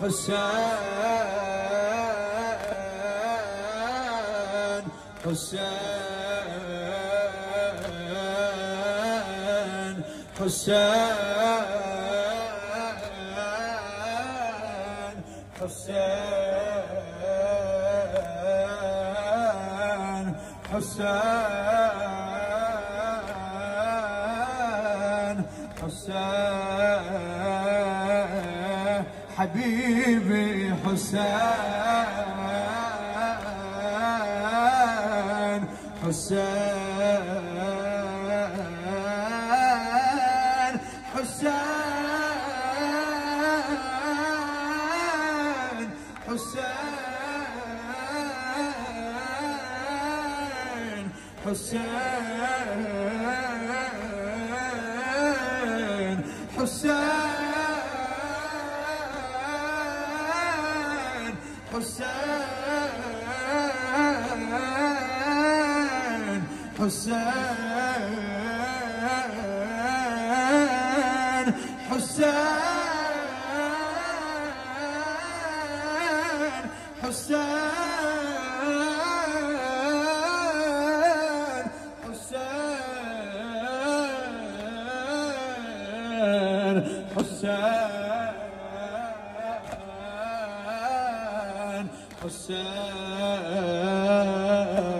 حسين حسين حسين حسين حسين حسين حبيبي حسين حسين حسين حسين حسين حسين حسين حسين حسين حسين حسين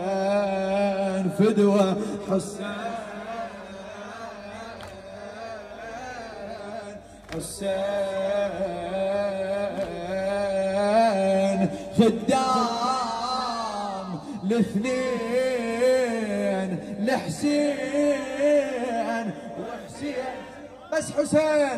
حسين فدوة حسين حسين خدام الاثنين لحسين وحسين بس حسين.